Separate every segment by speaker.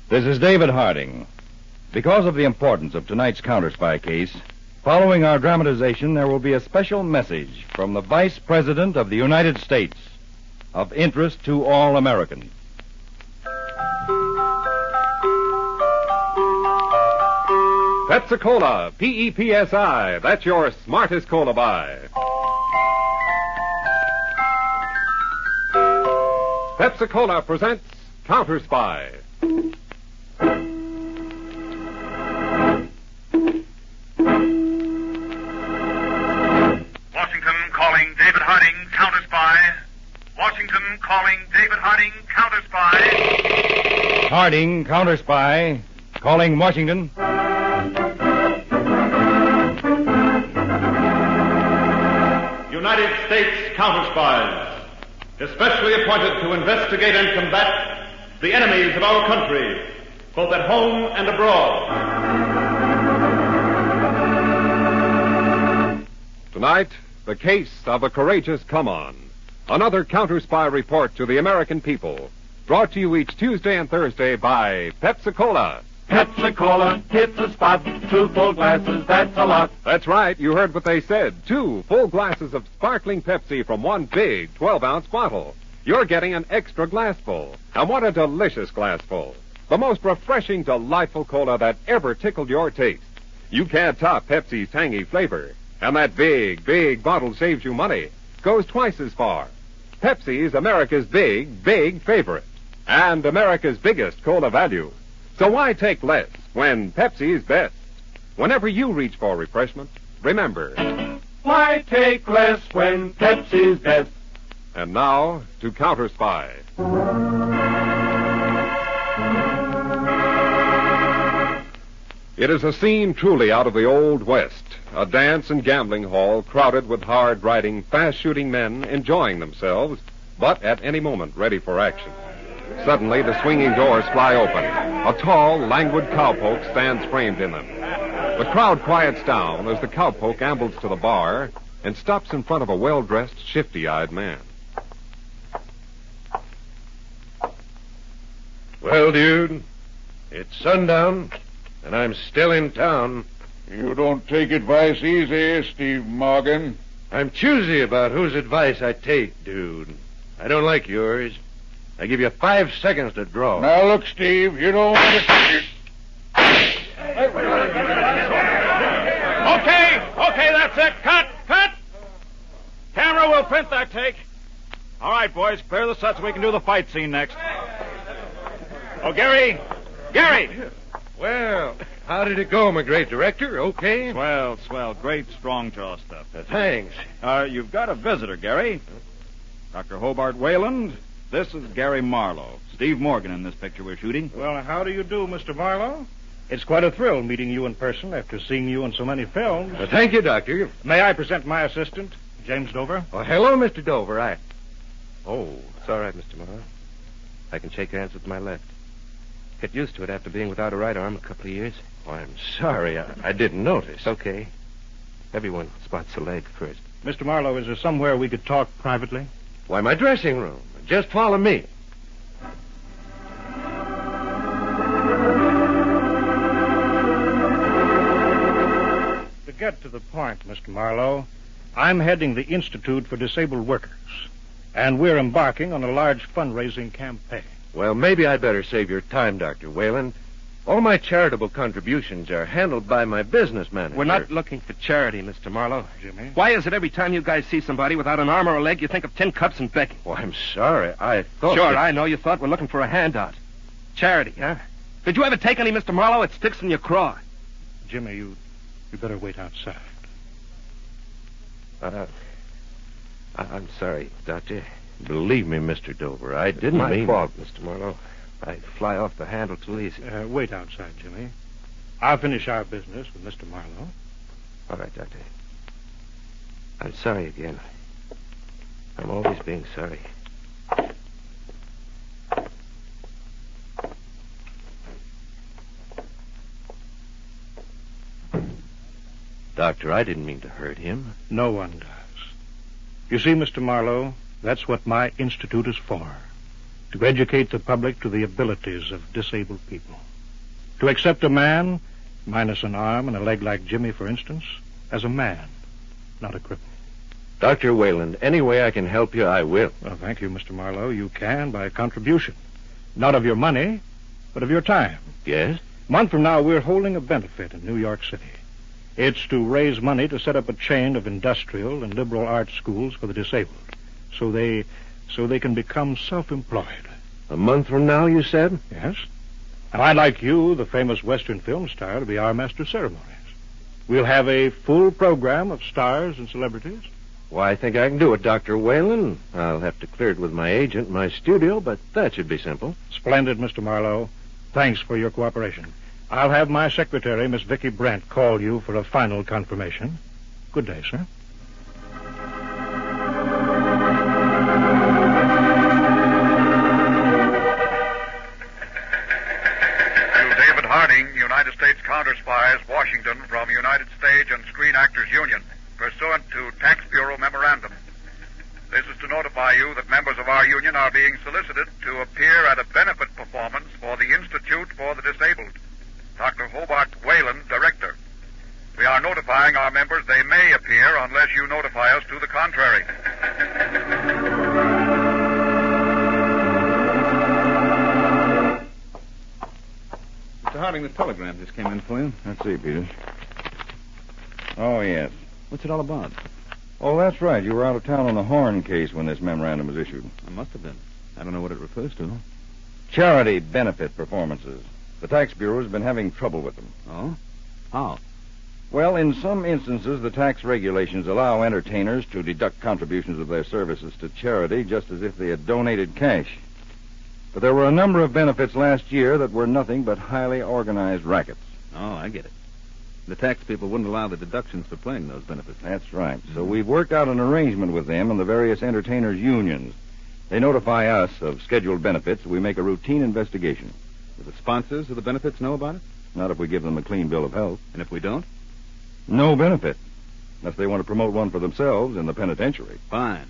Speaker 1: This is David Harding. Because of the importance of tonight's Counterspy case, following our dramatization, there will be a special message from the Vice President of the United States of interest to all Americans.
Speaker 2: Pepsi-Cola, P-E-P-S-I. That's your smartest cola buy. Pepsi-Cola presents Counterspy.
Speaker 3: Washington calling David Harding, Counterspy. Washington calling David Harding, Counterspy.
Speaker 1: Harding, Counterspy, calling Washington.
Speaker 4: United States Counterspies, especially appointed to investigate and combat the enemies of our country, both at home and abroad.
Speaker 2: Tonight, the case of a courageous come-on. Another Counterspy report to the American people. Brought to you each Tuesday and Thursday by Pepsi-Cola.
Speaker 5: Pepsi-Cola, hit the spot. 2 full glasses, that's a lot.
Speaker 2: That's right, you heard what they said. 2 full glasses of sparkling Pepsi from one big 12-ounce bottle. You're getting an extra glassful. And what a delicious glassful. The most refreshing, delightful cola that ever tickled your taste. You can't top Pepsi's tangy flavor. And that big, big bottle saves you money. Goes twice as far. Pepsi's America's big, big favorite. And America's biggest cola value. So why take less when Pepsi's best? Whenever you reach for refreshment, remember,
Speaker 5: Why take less when Pepsi's best?
Speaker 2: And now to Counterspy. It is a scene truly out of the Old West. A dance and gambling hall crowded with hard-riding, fast-shooting men enjoying themselves, but at any moment ready for action. Suddenly, the swinging doors fly open. A tall, languid cowpoke stands framed in them. The crowd quiets down as the cowpoke ambles to the bar and stops in front of a well-dressed, shifty-eyed man.
Speaker 6: Well, dude, it's sundown, and I'm still in town.
Speaker 7: You don't take advice easy, Steve Morgan.
Speaker 6: I'm choosy about whose advice I take, dude. I don't like yours. I give you 5 seconds to draw.
Speaker 7: Now, look, Steve, you don't want to...
Speaker 8: Okay, that's it. Cut! Camera will print that take. All right, boys, clear the set so we can do the fight scene next. Oh, Gary!
Speaker 6: Well, how did it go, my great director? Okay?
Speaker 8: Swell. Great strong jaw stuff.
Speaker 6: Thanks.
Speaker 8: You've got a visitor, Gary. Dr. Hobart Wayland. This is Gary Marlowe. Steve Morgan in this picture we're shooting.
Speaker 4: Well, how do you do, Mr. Marlowe? It's quite a thrill meeting you in person after seeing you in so many films.
Speaker 6: Thank you, Doctor.
Speaker 4: May I present my assistant, James Dover?
Speaker 6: Oh, hello, Mr. Dover. Oh, it's all right, Mr. Marlowe. I can shake hands with my left. Get used to it after being without a right arm a couple of years. Oh, I'm sorry. I didn't notice. Okay. Everyone spots the leg first.
Speaker 4: Mr. Marlowe, is there somewhere we could talk privately?
Speaker 6: Why, my dressing room. Just follow me.
Speaker 4: To get to the point, Mr. Marlowe, I'm heading the Institute for Disabled Workers, and we're embarking on a large fundraising campaign.
Speaker 6: Well, maybe I'd better save your time, Dr. Whalen. All my charitable contributions are handled by my business manager.
Speaker 9: We're not looking for charity, Mr. Marlowe.
Speaker 4: Jimmy?
Speaker 9: Why is it every time you guys see somebody without an arm or a leg, you think of tin cups and begging?
Speaker 6: Oh, I'm sorry. I thought...
Speaker 9: Sure, I know you thought we're looking for a handout. Charity, huh? Did you ever take any, Mr. Marlowe? It sticks in your craw.
Speaker 4: Jimmy, you better wait outside.
Speaker 6: I'm sorry, Doctor. Believe me, Mr. Dover, I didn't
Speaker 9: mean...
Speaker 6: mean...
Speaker 9: My fault, Mr. Marlowe. I fly off the handle too easy.
Speaker 4: Wait outside, Jimmy. I'll finish our business with Mr. Marlowe.
Speaker 6: All right, Doctor. I'm sorry again. I'm always being sorry. Doctor, I didn't mean to hurt him.
Speaker 4: No one does. You see, Mr. Marlowe, that's what my institute is for.
Speaker 10: to educate the public to the abilities of disabled people. To accept a man, minus an arm and a leg like Jimmy, for instance, as a man, not a cripple.
Speaker 6: Dr. Wayland, any way I can help you, I will.
Speaker 10: Well, thank you, Mr. Marlowe. You can by contribution. Not of your money, but of your time.
Speaker 6: Yes?
Speaker 10: A month from now, we're holding a benefit in New York City. It's to raise money to set up a chain of industrial and liberal arts schools for the disabled, so they can become self-employed.
Speaker 6: A month from now, you said?
Speaker 10: Yes. And I'd like you, the famous Western film star, to be our master of ceremonies. We'll have a full program of stars and celebrities.
Speaker 6: Why, I think I can do it, Dr. Whalen. I'll have to clear it with my agent, my studio, but that should be simple.
Speaker 10: Splendid, Mr. Marlowe. Thanks for your cooperation. I'll have my secretary, Miss Vicky Brent, call you for a final confirmation. Good day, sir.
Speaker 3: To David Harding, United States Counterspies, Washington, from United Stage and Screen Actors Union, pursuant to Tax Bureau memorandum. This is to notify you that members of our union are being solicited to appear at a benefit performance for the Institute for the Disabled. Dr. Hobart Whalen, Director. We are notifying our members they may appear unless you notify us to the contrary.
Speaker 8: Mr. Harding, the telegram just came in for you.
Speaker 1: Let's see, Peters. Oh, yes.
Speaker 8: What's it all about?
Speaker 1: Oh, that's right. You were out of town on the Horn case when this memorandum was issued.
Speaker 8: I must have been. I don't know what it refers to.
Speaker 1: Charity benefit performances. The Tax Bureau has been having trouble with them.
Speaker 8: Oh? How?
Speaker 1: Well, in some instances, the tax regulations allow entertainers to deduct contributions of their services to charity just as if they had donated cash. But there were a number of benefits last year that were nothing but highly organized rackets.
Speaker 8: Oh, I get it. The tax people wouldn't allow the deductions for playing those benefits.
Speaker 1: That's right. So we've worked out an arrangement with them and the various entertainers' unions. They notify us of scheduled benefits. We make a routine investigation.
Speaker 8: Do the sponsors of the benefits know about it?
Speaker 1: Not if we give them a clean bill of health.
Speaker 8: And if we don't?
Speaker 1: No benefit. Unless they want to promote one for themselves in the penitentiary.
Speaker 8: Fine.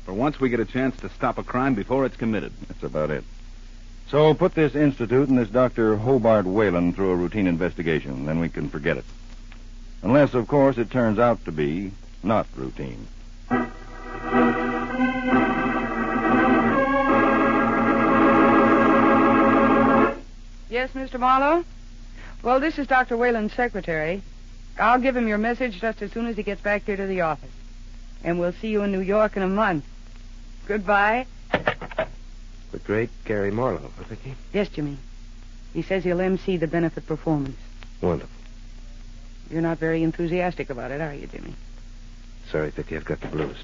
Speaker 8: For once we get a chance to stop a crime before it's committed.
Speaker 1: That's about it. So put this institute and this Dr. Hobart Whalen through a routine investigation. Then we can forget it. Unless, of course, it turns out to be not routine.
Speaker 11: Yes, Mr. Marlowe? Well, this is Dr. Whalen's secretary. I'll give him your message just as soon as he gets back here to the office. And we'll see you in New York in a month. Goodbye.
Speaker 6: The great Gary Marlowe, I think he?
Speaker 11: Yes, Jimmy. He says he'll MC the benefit performance.
Speaker 6: Wonderful.
Speaker 11: You're not very enthusiastic about it, are you, Jimmy?
Speaker 6: Sorry, Vicky, I've got the blues.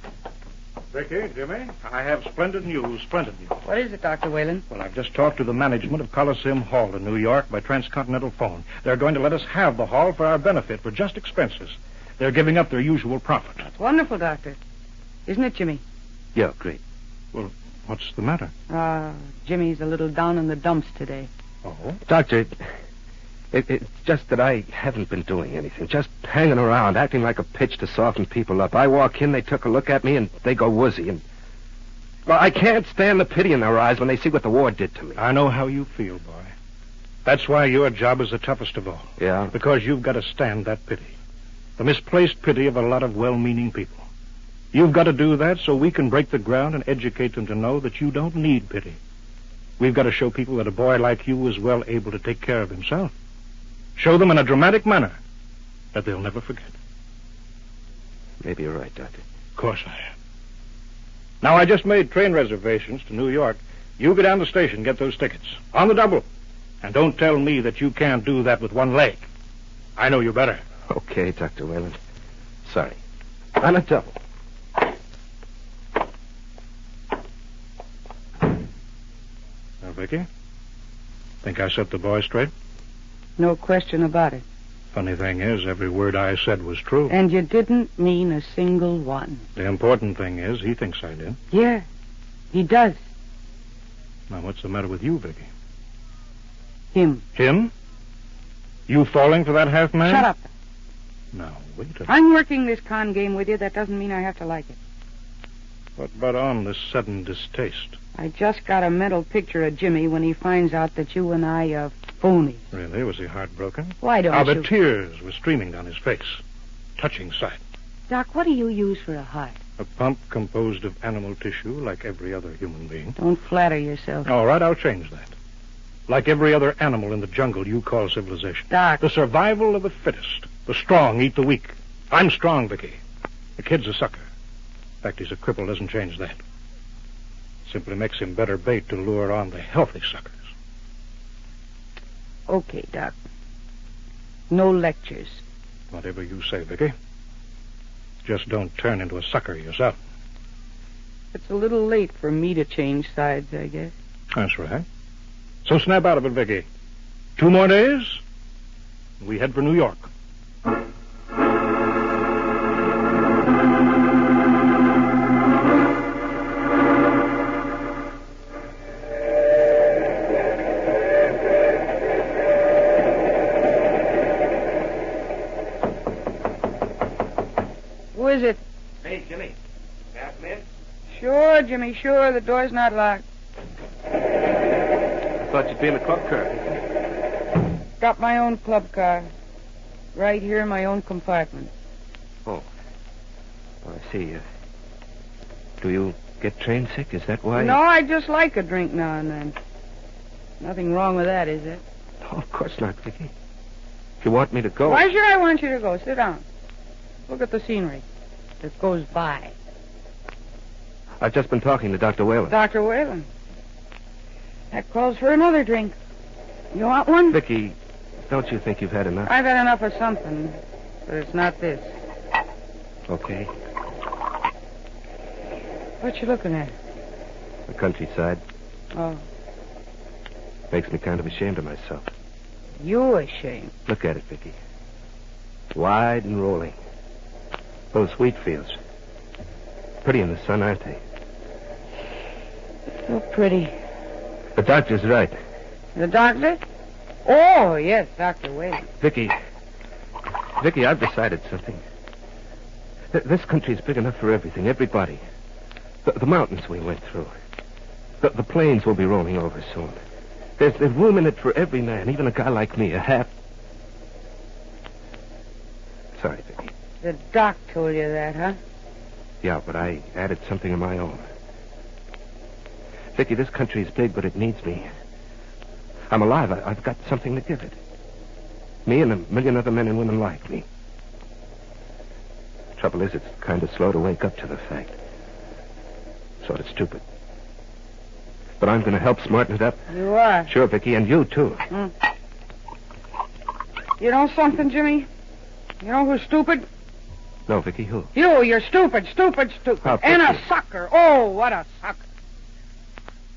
Speaker 10: Vicky, Jimmy, I have splendid news.
Speaker 11: What is it, Dr. Whalen?
Speaker 10: Well, I've just talked to the management of Coliseum Hall in New York by transcontinental phone. They're going to let us have the hall for our benefit for just expenses. They're giving up their usual profit.
Speaker 11: That's wonderful, Doctor. Isn't it, Jimmy?
Speaker 6: Yeah, great.
Speaker 10: Well, what's the matter?
Speaker 11: Jimmy's a little down in the dumps today.
Speaker 10: Oh?
Speaker 6: Doctor, it's just that I haven't been doing anything. Just hanging around, acting like a pitch to soften people up. I walk in, they took a look at me, and they go woozy. And, well, I can't stand the pity in their eyes when they see what the war did to me.
Speaker 10: I know how you feel, boy. That's why your job is the toughest of all.
Speaker 6: Yeah?
Speaker 10: Because you've got to stand that pity. The misplaced pity of a lot of well-meaning people. You've got to do that so we can break the ground and educate them to know that you don't need pity. We've got to show people that a boy like you is well able to take care of himself. Show them in a dramatic manner that they'll never forget.
Speaker 6: Maybe you're right, Doctor.
Speaker 10: Of course I am. Now, I just made train reservations to New York. You go down the station, get those tickets. On the double. And don't tell me that you can't do that with one leg. I know you better.
Speaker 6: Okay, Dr. Whalen. Sorry. On a double.
Speaker 10: Now, Vicky, think I set the boy straight?
Speaker 11: No question about it.
Speaker 10: Funny thing is, every word I said was true.
Speaker 11: And you didn't mean a single one.
Speaker 10: The important thing is, he thinks I did.
Speaker 11: Yeah, he does.
Speaker 10: Now, what's the matter with you, Vicky?
Speaker 11: Him.
Speaker 10: Him? You falling for that half-man?
Speaker 11: Shut up.
Speaker 10: Now, wait a minute.
Speaker 11: I'm working this con game with you. That doesn't mean I have to like it.
Speaker 10: What brought on this sudden distaste?
Speaker 11: I just got a mental picture of Jimmy when he finds out that you and I are phony.
Speaker 10: Really? Was he heartbroken?
Speaker 11: Why don't
Speaker 10: The
Speaker 11: you...
Speaker 10: tears were streaming down his face. Touching sight.
Speaker 11: Doc, what do you use for a heart?
Speaker 10: A pump composed of animal tissue like every other human being.
Speaker 11: Don't flatter yourself.
Speaker 10: All right, I'll change that. Like every other animal in the jungle you call civilization.
Speaker 11: Doc.
Speaker 10: The survival of the fittest. The strong eat the weak. I'm strong, Vicky. The kid's a sucker. In fact, he's a cripple. Doesn't change that. Simply makes him better bait to lure on the healthy suckers.
Speaker 11: Okay, Doc. No lectures.
Speaker 10: Whatever you say, Vicky. Just don't turn into a sucker yourself.
Speaker 11: It's a little late for me to change sides, I guess.
Speaker 10: That's right. So snap out of it, Vicky. 2 more days, we head for New York.
Speaker 11: Who is it?
Speaker 9: Hey, Jimmy. May I come in?
Speaker 11: Sure, Jimmy, sure. The door's not locked.
Speaker 9: I thought you'd be in the club car.
Speaker 11: Got my own club car. Right here in my own compartment.
Speaker 6: Oh, I see. Do you get train sick? Is that why?
Speaker 11: No, I just like a drink now and then. Nothing wrong with that, is there?
Speaker 6: No, of course not, Vicky. If you want me to go...
Speaker 11: Why should I want you to go? Sit down. Look at the scenery that goes by.
Speaker 6: I've just been talking to Dr. Whalen.
Speaker 11: Dr. Whalen. That calls for another drink. You want one?
Speaker 6: Vicky, don't you think you've had enough?
Speaker 11: I've had enough of something, but it's not this.
Speaker 6: Okay.
Speaker 11: What you looking at?
Speaker 6: The countryside.
Speaker 11: Oh,
Speaker 6: Makes me kind of ashamed of myself.
Speaker 11: you ashamed.
Speaker 6: Look at it, Vicky. Wide and rolling. Those wheat fields. Pretty in the sun, aren't they?
Speaker 11: So pretty.
Speaker 6: The doctor's right.
Speaker 11: The doctor? Oh, yes, Dr. Whalen.
Speaker 6: Vicky, I've decided something. This country's big enough for everything, everybody. The mountains we went through. The plains we'll be rolling over soon. There's room in it for every man, even a guy like me, a half... Sorry, Vicky.
Speaker 11: The doc told you that, huh?
Speaker 6: Yeah, but I added something of my own. Vicky, this country's big, but it needs me. I'm alive. I've got something to give it. Me and a million other men and women like me. Trouble is, it's kind of slow to wake up to the fact. Sort of stupid. But I'm going to help smarten it up.
Speaker 11: You are.
Speaker 6: Sure, Vicky, and you, too.
Speaker 11: You know something, Jimmy? You know who's stupid?
Speaker 6: No, Vicky, who?
Speaker 11: You're stupid.
Speaker 6: How
Speaker 11: And a
Speaker 6: Vicky?
Speaker 11: sucker. Oh, what a sucker.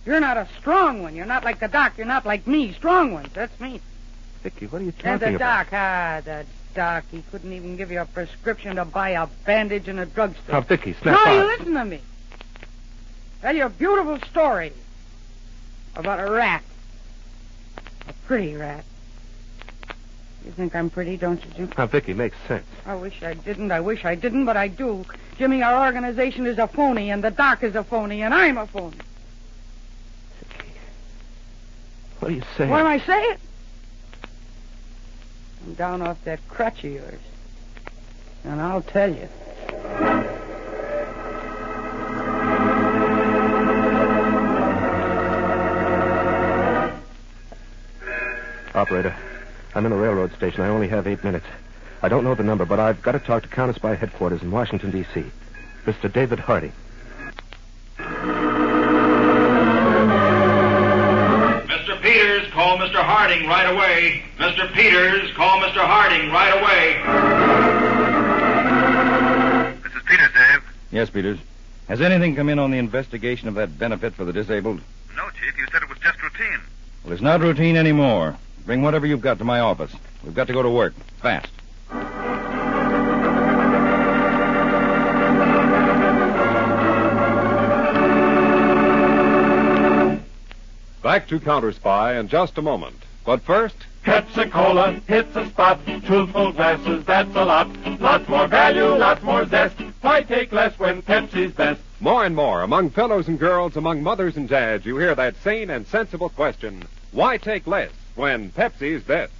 Speaker 11: You're not a strong one. You're not like the doc. You're not like me. Strong ones. That's me.
Speaker 6: Vicky, what are you
Speaker 11: And
Speaker 6: talking
Speaker 11: the
Speaker 6: about?
Speaker 11: doc. The doc. He couldn't even give you a prescription to buy a bandage in a drugstore.
Speaker 6: Now, Vicky, snap
Speaker 11: No,
Speaker 6: out.
Speaker 11: you listen to me. Tell you a beautiful story about a rat. A pretty rat. You think I'm pretty, don't you, Jim?
Speaker 6: Now, Vicky, makes sense.
Speaker 11: I wish I didn't, but I do. Jimmy, our organization is a phony, and the doc is a phony, and I'm a phony.
Speaker 6: Vicky, what are you saying?
Speaker 11: What am I saying? I'm down off that crutch of yours. And I'll tell you.
Speaker 6: Operator, I'm in a railroad station. I only have 8 minutes. I don't know the number, but I've got to talk to Counterspy headquarters in Washington, D.C. Mr. David Harding.
Speaker 12: Mr. Peters, call Mr. Harding right away. Mr. Peters, call Mr. Harding right away.
Speaker 3: This is Peters, Dave.
Speaker 1: Yes, Peters. Has anything come in on the investigation of that benefit for the disabled?
Speaker 3: No, Chief. You said it was just routine.
Speaker 1: Well, it's not routine anymore. Bring whatever you've got to my office. We've got to go to work. Fast.
Speaker 2: Back to Counterspy in just a moment. But first...
Speaker 5: Pepsi-Cola hits a spot. Truthful glasses, that's a lot. Lots more value, lots more zest. Why take less when Pepsi's best?
Speaker 2: More and more, among fellows and girls, among mothers and dads, you hear that sane and sensible question, why take less when Pepsi's best?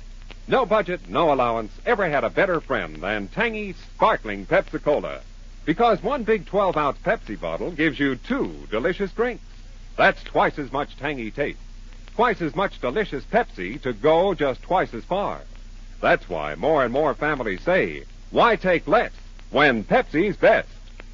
Speaker 2: No budget, no allowance ever had a better friend than tangy, sparkling Pepsi-Cola. Because one big 12-ounce Pepsi bottle gives you 2 delicious drinks. That's twice as much tangy taste. Twice as much delicious Pepsi to go just twice as far. That's why more and more families say, why take less when Pepsi's best?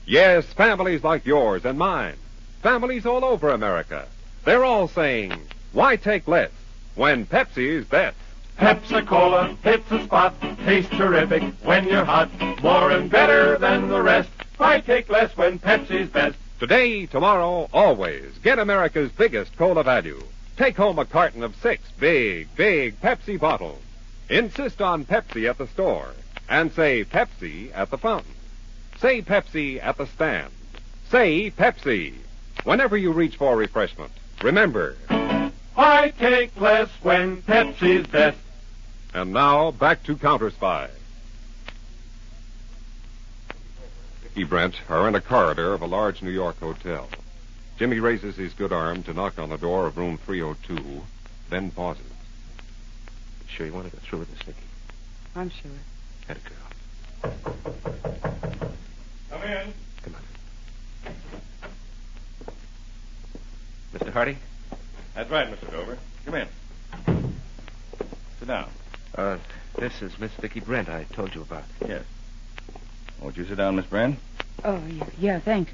Speaker 2: Yes, families like yours and mine. Families all over America. They're all saying, why take less when Pepsi's best?
Speaker 5: Pepsi-Cola hits the spot, tastes terrific when you're hot, more and better than the rest. Why take less when Pepsi's best?
Speaker 2: Today, tomorrow, always, get America's biggest cola value. Take home a carton of 6 big Pepsi bottles. Insist on Pepsi at the store, and say Pepsi at the fountain. Say Pepsi at the stand. Say Pepsi whenever you reach for refreshment. Remember,
Speaker 5: why take less when Pepsi's best?
Speaker 2: And now, back to Counterspy. Vicky Brent are in a corridor of a large New York hotel. Jimmy raises his good arm to knock on the door of room 302, then pauses.
Speaker 6: Sure you want to go through with this, Vicky?
Speaker 11: I'm sure.
Speaker 6: Had a girl.
Speaker 5: Come in.
Speaker 6: Come on. Mr. Hardy?
Speaker 8: That's right, Mr. Dover. Come in. Sit down.
Speaker 6: This is Miss Vicky Brent I told you about.
Speaker 8: Yes. Won't you sit down, Miss Brand?
Speaker 11: Oh, yeah, thanks.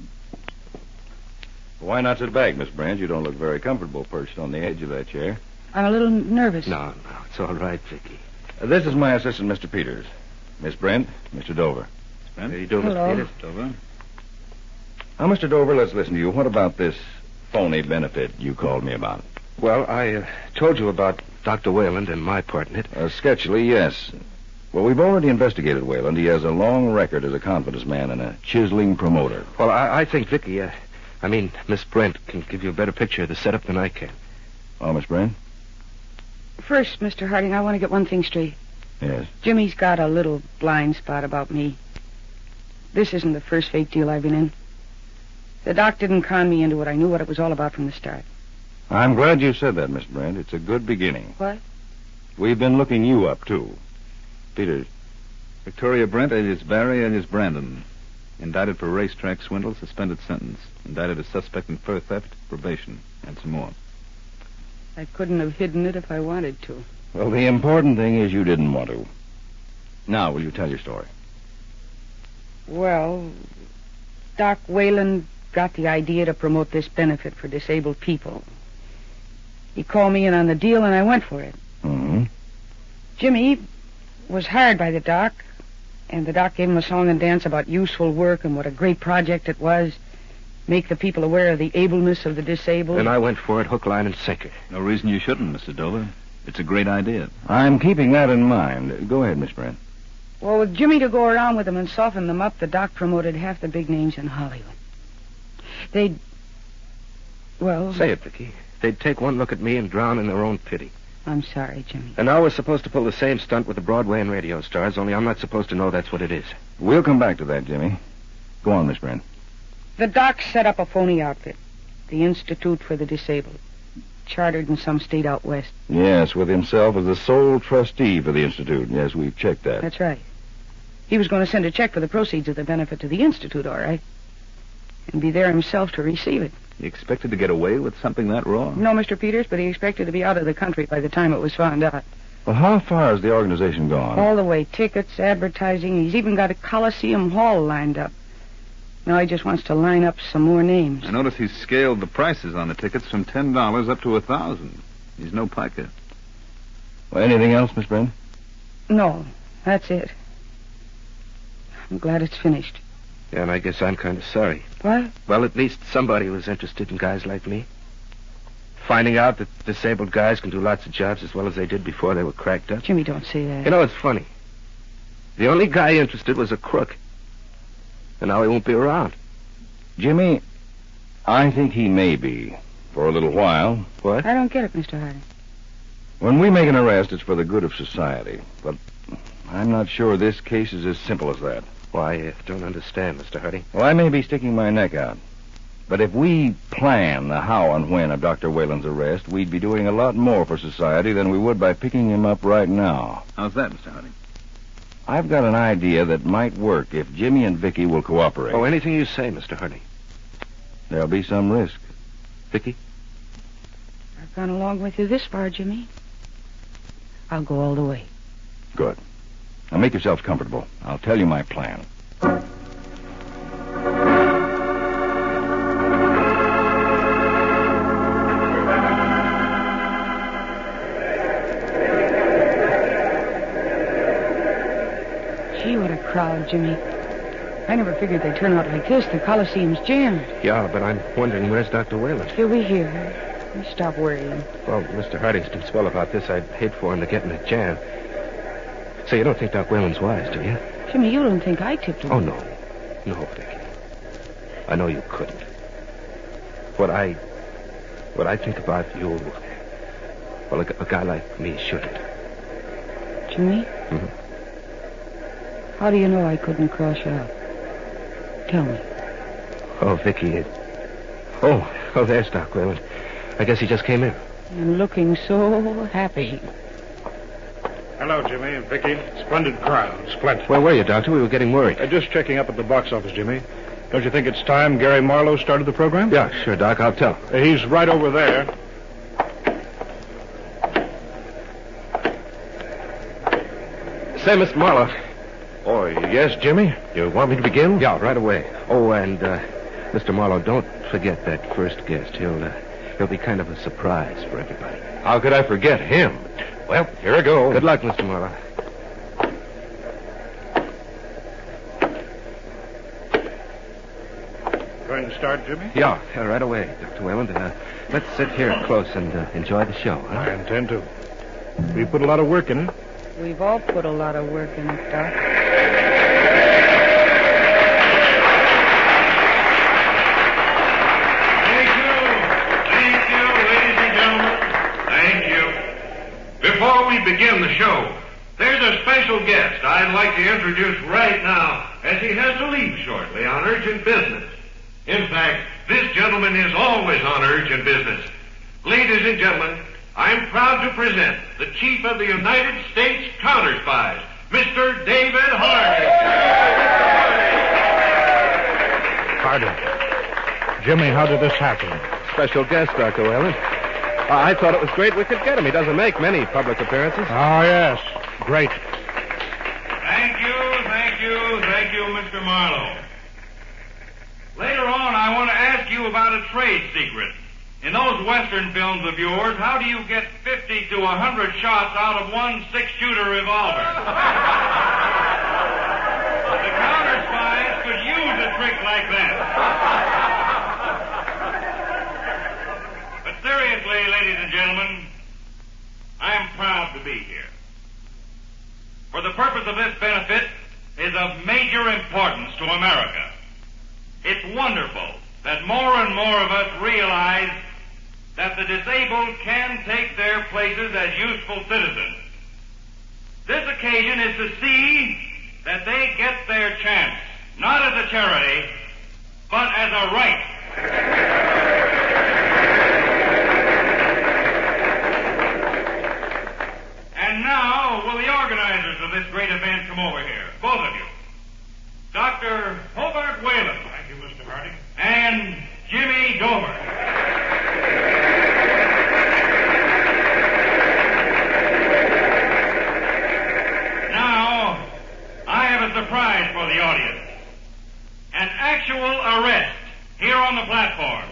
Speaker 1: Why not sit back, Miss Brand? You don't look very comfortable perched on the edge of that chair.
Speaker 11: I'm a little nervous.
Speaker 6: No, it's all right, Vicky.
Speaker 1: This is my assistant, Mr. Peters. Miss Brent, Mr. Dover.
Speaker 8: Miss Brent?
Speaker 6: How do you do,
Speaker 11: Hello.
Speaker 6: Mr. Peters?
Speaker 8: Dover.
Speaker 1: Now, Mr. Dover, let's listen to you. What about this phony benefit you called me about?
Speaker 6: Well, I told you about Dr. Wayland and my part in it.
Speaker 1: Sketchily, yes. Well, we've already investigated Wayland. He has a long record as a confidence man and a chiseling promoter.
Speaker 6: Well, I think Vicky, Miss Brent can give you a better picture of the setup than I can.
Speaker 1: Oh, Miss Brent?
Speaker 11: First, Mr. Harding, I want to get one thing straight.
Speaker 1: Yes.
Speaker 11: Jimmy's got a little blind spot about me. This isn't the first fake deal I've been in. The doc didn't con me into it. I knew what it was all about from the start.
Speaker 1: I'm glad you said that, Miss Brent. It's a good beginning.
Speaker 11: What?
Speaker 1: We've been looking you up, too. Peters.
Speaker 13: Victoria Brent, alias Barry, alias Brandon. Indicted for racetrack swindle, suspended sentence. Indicted as suspect in fur theft, probation, and some more.
Speaker 11: I couldn't have hidden it if I wanted to.
Speaker 1: Well, the important thing is you didn't want to. Now, will you tell your story?
Speaker 11: Well, Doc Wayland got the idea to promote this benefit for disabled people. He called me in on the deal, and I went for it.
Speaker 1: Mm-hmm.
Speaker 11: Jimmy was hired by the doc, and the doc gave him a song and dance about useful work and what a great project it was. Make the people aware of the ableness of the disabled.
Speaker 6: And I went for it hook, line, and sinker.
Speaker 13: No reason you shouldn't, Mr. Dover. It's a great idea.
Speaker 1: I'm keeping that in mind. Go ahead, Miss Brent.
Speaker 11: Well, with Jimmy to go around with them and soften them up, the doc promoted half the big names in Hollywood. They'd... Well...
Speaker 6: Say it, Vicky. They'd take one look at me and drown in their own pity.
Speaker 11: I'm sorry, Jimmy.
Speaker 6: And now we're supposed to pull the same stunt with the Broadway and radio stars, only I'm not supposed to know that's what it is.
Speaker 1: We'll come back to that, Jimmy. Go on, Miss Brent.
Speaker 11: The doc set up a phony outfit, the Institute for the Disabled, chartered in some state out west.
Speaker 1: Yes, with himself as the sole trustee for the Institute. Yes, we've checked that.
Speaker 11: That's right. He was going to send a check for the proceeds of the benefit to the Institute, all right, and be there himself to receive it.
Speaker 13: You expected to get away with something that wrong?
Speaker 11: No, Mr. Peters, but he expected to be out of the country by the time it was found out.
Speaker 1: Well, how far has the organization gone?
Speaker 11: All the way. Tickets, advertising. He's even got a Coliseum Hall lined up. Now he just wants to line up some more names.
Speaker 13: I notice he's scaled the prices on the tickets from $10 up to $1,000. He's no piker.
Speaker 1: Well, anything else, Miss Brent?
Speaker 11: No, that's it. I'm glad it's finished.
Speaker 6: Yeah, and I guess I'm kind of sorry.
Speaker 11: What?
Speaker 6: Well, at least somebody was interested in guys like me. Finding out that disabled guys can do lots of jobs as well as they did before they were cracked up.
Speaker 11: Jimmy, don't say that.
Speaker 6: You know, it's funny. The only guy interested was a crook. And now he won't be around.
Speaker 1: Jimmy, I think he may be. For a little while.
Speaker 6: What?
Speaker 11: I don't get it, Mr. Harding.
Speaker 1: When we make an arrest, it's for the good of society. But I'm not sure this case is as simple as that.
Speaker 6: Why, I don't understand, Mr. Harding.
Speaker 1: Well, I may be sticking my neck out. But if we plan the how and when of Dr. Whalen's arrest, we'd be doing a lot more for society than we would by picking him up right now.
Speaker 13: How's that, Mr. Harding?
Speaker 1: I've got an idea that might work if Jimmy and Vicky will cooperate.
Speaker 6: Oh, anything you say, Mr. Harding.
Speaker 1: There'll be some risk.
Speaker 6: Vicky?
Speaker 11: I've gone along with you this far, Jimmy. I'll go all the way.
Speaker 1: Good. Now make yourselves comfortable. I'll tell you my plan.
Speaker 11: Gee, what a crowd, Jimmy. I never figured they'd turn out like this. The Coliseum's jammed.
Speaker 6: Yeah, but I'm wondering where's Dr. Whalen?
Speaker 11: He'll be here. You stop worrying.
Speaker 6: Well, Mr. Harding's been swell about this. I'd hate for him to get in a jam. So you don't think Doc Whalen's wise, do you?
Speaker 11: Jimmy, you don't think I tipped him?
Speaker 6: Oh, no. No, Vicky. I know you couldn't. What I think about you, well, a guy like me shouldn't.
Speaker 11: Jimmy?
Speaker 6: Mm-hmm.
Speaker 11: How do you know I couldn't cross you out? Tell me.
Speaker 6: Oh, Vicky, Oh, there's Doc Whalen. I guess he just came in.
Speaker 11: And looking so happy.
Speaker 10: Hello, Jimmy and Vicky. Splendid crowd. Splendid.
Speaker 6: Where were you, Doctor? We were getting worried.
Speaker 10: Just checking up at the box office, Jimmy. Don't you think it's time Gary Marlowe started the program?
Speaker 6: Yeah, sure, Doc. I'll tell.
Speaker 10: He's right over there.
Speaker 6: Say, Mr. Marlowe.
Speaker 10: Oh, yes, Jimmy?
Speaker 6: You want me to begin? Yeah, right away. Oh, and, Mr. Marlowe, don't forget that first guest. He'll be kind of a surprise for everybody.
Speaker 9: How could I forget him? Well, here I go.
Speaker 6: Good luck, Mr. Marlowe.
Speaker 10: Going to start, Jimmy?
Speaker 6: Yeah, right away, Dr. Whalen. Let's sit here close and enjoy the show, huh?
Speaker 10: I intend to. We put a lot of work in it.
Speaker 11: We've all put a lot of work in it, Doc.
Speaker 12: Before we begin the show, there's a special guest I'd like to introduce right now, as he has to leave shortly on urgent business. In fact, this gentleman is always on urgent business. Ladies and gentlemen, I'm proud to present the Chief of the United States Counterspies, Mr. David Harding.
Speaker 10: Harding. Jimmy, how did this happen?
Speaker 6: Special guest, Dr. Whalen. I thought it was great we could get him. He doesn't make many public appearances.
Speaker 10: Oh, yes. Great.
Speaker 12: Thank you, Mr. Marlowe. Later on, I want to ask you about a trade secret. In those Western films of yours, how do you get 50 to 100 shots out of one 6-shooter revolver? The Counterspies could use a trick like that. But seriously, ladies and gentlemen, I am proud to be here. For the purpose of this benefit is of major importance to America. It's wonderful that more and more of us realize that the disabled can take their places as useful citizens. This occasion is to see that they get their chance, not as a charity, but as a right. And now, will the organizers of this great event come over here? Both of you. Dr. Hobart Whalen. Thank you, Mr. Harding. And Jimmy Dover. Now, I have a surprise for the audience. An actual arrest here on the platform.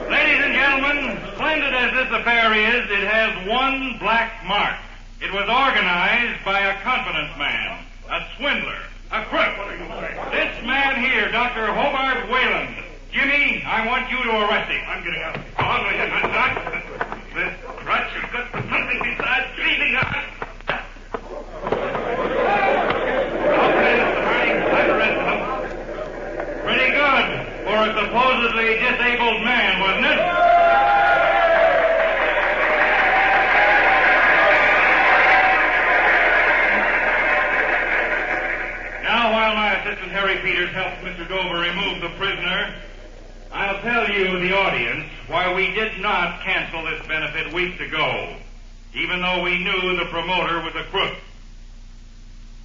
Speaker 12: Ladies and gentlemen, splendid as this affair is, it has one black mark. It was organized by a confidence man, a swindler, a crook. This man here, Dr. Hobart Whalen. Jimmy, I want you to arrest him. I'm getting out. Oh, no, you're not, Doc. This crutch is good for something besides dreaming of it. Okay, Mr. Harding, I've arrested him. Pretty good for a supposedly disabled man, wasn't it? Now, while my assistant Harry Peters helped Mr. Dover remove the prisoner, I'll tell you, the audience, why we did not cancel this benefit weeks ago, even though we knew the promoter was a crook.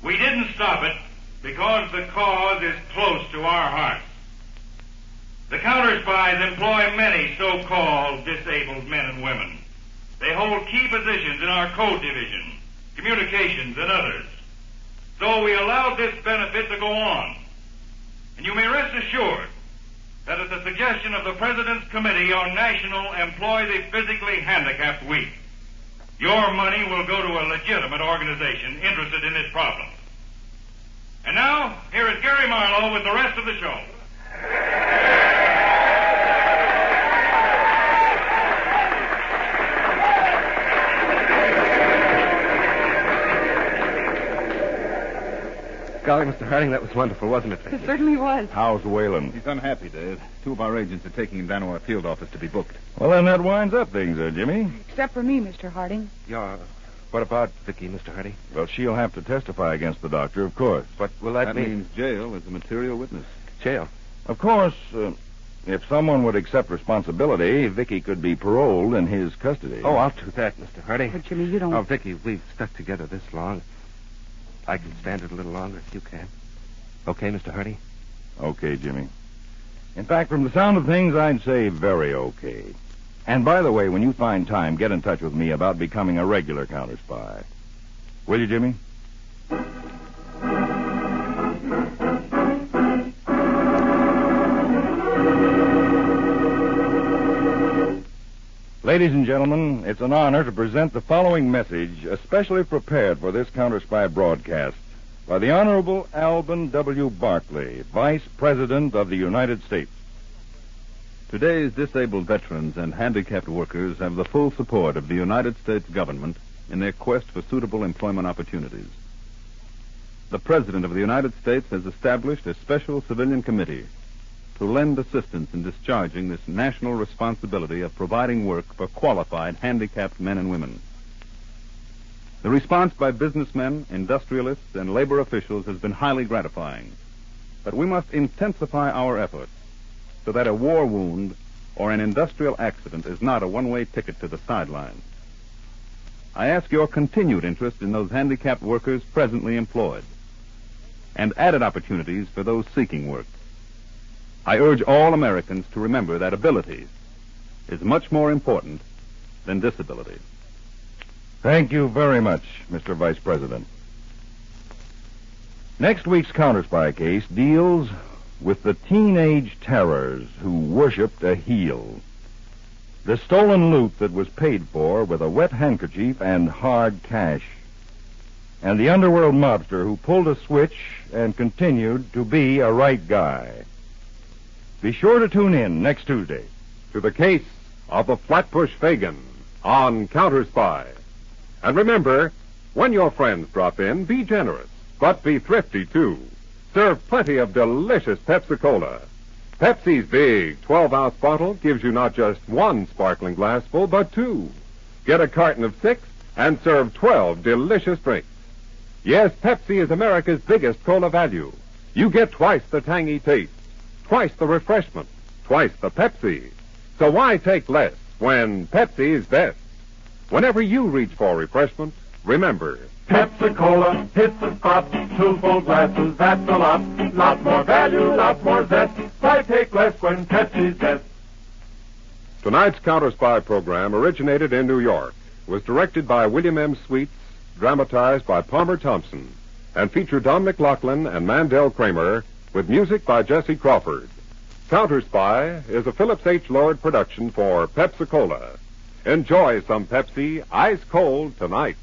Speaker 12: We didn't stop it because the cause is close to our hearts. The Counterspies employ many so-called disabled men and women. They hold key positions in our code division, communications, and others. So we allowed this benefit to go on. And you may rest assured that at the suggestion of the President's Committee on National Employ the Physically Handicapped Week, your money will go to a legitimate organization interested in this problem. And now, here is Gary Marlowe with the rest of the show.
Speaker 6: Golly, Mr. Harding, that was wonderful, wasn't it?
Speaker 11: It certainly was.
Speaker 1: How's Wayland?
Speaker 13: He's unhappy, Dave. 2 of our agents are taking him down to our field office to be booked.
Speaker 1: Well, then that winds up things, Jimmy.
Speaker 11: Except for me, Mr. Harding.
Speaker 6: Yeah. What about Vicky, Mr. Harding?
Speaker 1: Well, she'll have to testify against the doctor, of course.
Speaker 6: What will that mean?
Speaker 13: Means jail as a material witness.
Speaker 6: Jail?
Speaker 1: Of course, if someone would accept responsibility, Vicky could be paroled in his custody.
Speaker 6: Oh, I'll do that, Mr. Harding.
Speaker 11: But, Jimmy, you don't...
Speaker 6: Oh, Vicky, we've stuck together this long. I can stand it a little longer if you can. Okay, Mr. Harding?
Speaker 1: Okay, Jimmy. In fact, from the sound of things, I'd say very okay. And by the way, when you find time, get in touch with me about becoming a regular counterspy. Will you, Jimmy? Ladies and gentlemen, it's an honor to present the following message, especially prepared for this Counterspy broadcast, by the Honorable Alban W. Barkley, Vice President of the United States.
Speaker 13: Today's disabled veterans and handicapped workers have the full support of the United States government in their quest for suitable employment opportunities. The President of the United States has established a special civilian committee to lend assistance in discharging this national responsibility of providing work for qualified handicapped men and women. The response by businessmen, industrialists, and labor officials has been highly gratifying. But we must intensify our efforts so that a war wound or an industrial accident is not a one-way ticket to the sidelines. I ask your continued interest in those handicapped workers presently employed and added opportunities for those seeking work. I urge all Americans to remember that ability is much more important than disability.
Speaker 1: Thank you very much, Mr. Vice President. Next week's Counterspy case deals with the teenage terrors who worshipped a heel. The stolen loot that was paid for with a wet handkerchief and hard cash. And the underworld mobster who pulled a switch and continued to be a right guy. Be sure to tune in next Tuesday
Speaker 2: to the case of the Flatbush Fagin on Counterspy. And remember, when your friends drop in, be generous, but be thrifty, too. Serve plenty of delicious Pepsi-Cola. Pepsi's big 12-ounce bottle gives you not just 1 sparkling glassful, but 2. Get a carton of 6 and serve 12 delicious drinks. Yes, Pepsi is America's biggest cola value. You get twice the tangy taste, twice the refreshment, twice the Pepsi. So why take less when Pepsi is best? Whenever you reach for refreshment, remember,
Speaker 5: Pepsi-Cola hits the spot. 2 full glasses, that's a lot. Lot more value, lot more zest. Why take less when Pepsi's best?
Speaker 2: Tonight's Counterspy program originated in New York, was directed by William M. Sweets, dramatized by Palmer Thompson, and featured Don McLaughlin and Mandel Kramer, with music by Jesse Crawford. Counterspy is a Phillips H. Lord production for Pepsi-Cola. Enjoy some Pepsi ice cold tonight.